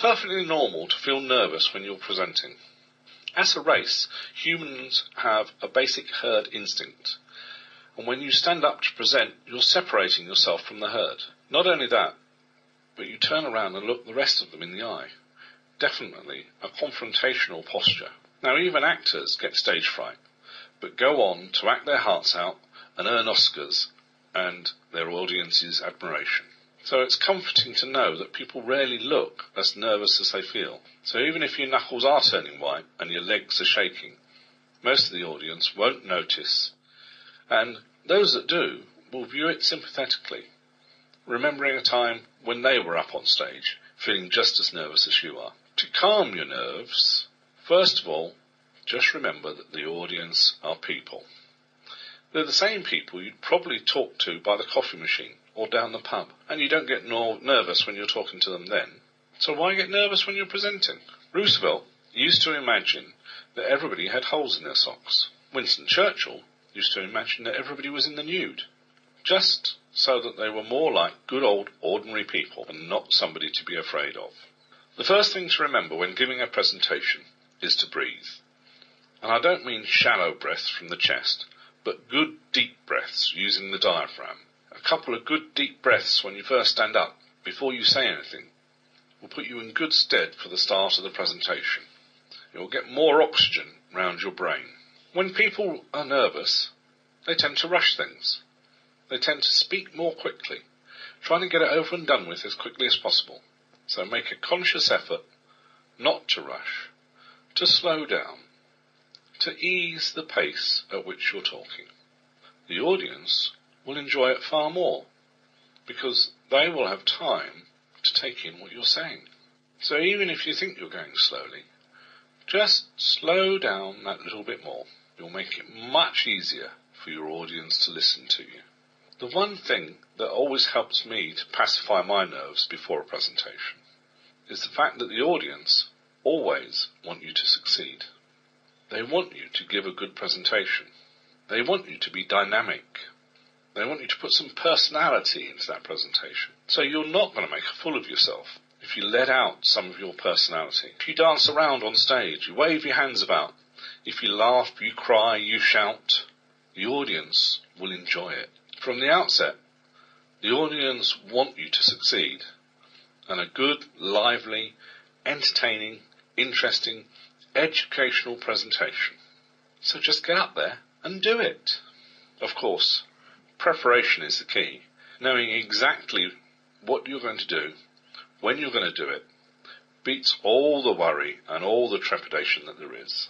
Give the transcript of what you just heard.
perfectly normal to feel nervous when you're presenting. As a race, humans have a basic herd instinct, and when you stand up to present, you're separating yourself from the herd. Not only that, but you turn around and look the rest of them in the eye. Definitely a confrontational posture. Now, even actors get stage fright, but go on to act their hearts out and earn Oscars and their audience's admiration. So it's comforting to know that people rarely look as nervous as they feel. So even if your knuckles are turning white and your legs are shaking, most of the audience won't notice, and those that do will view it sympathetically, remembering a time when they were up on stage, feeling just as nervous as you are. To calm your nerves, first of all, just remember that the audience are people. They're the same people you'd probably talk to by the coffee machine or down the pub, and you don't get nervous when you're talking to them then. So why get nervous when you're presenting? Roosevelt used to imagine that everybody had holes in their socks. Winston Churchill used to imagine that everybody was in the nude, just so that they were more like good old ordinary people and not somebody to be afraid of. The first thing to remember when giving a presentation is to breathe. And I don't mean shallow breaths from the chest, but good deep breaths using the diaphragm. A couple of good deep breaths when you first stand up, before you say anything, will put you in good stead for the start of the presentation. It will get more oxygen round your brain. When people are nervous, they tend to rush things. They tend to speak more quickly, trying to get it over and done with as quickly as possible. So make a conscious effort not to rush, to slow down, to ease the pace at which you're talking. The audience will enjoy it far more, because they will have time to take in what you're saying. So even if you think you're going slowly, just slow down that little bit more. You'll make it much easier for your audience to listen to you. The one thing that always helps me to pacify my nerves before a presentation is the fact that the audience always want you to succeed. They want you to give a good presentation. They want you to be dynamic. They want you to put some personality into that presentation. So you're not going to make a fool of yourself if you let out some of your personality. If you dance around on stage, you wave your hands about, if you laugh, you cry, you shout, the audience will enjoy it. From the outset, the audience want you to succeed, and a good, lively, entertaining, interesting, educational presentation. So just get up there and do it. Of course, preparation is the key. Knowing exactly what you're going to do, when you're going to do it, beats all the worry and all the trepidation that there is.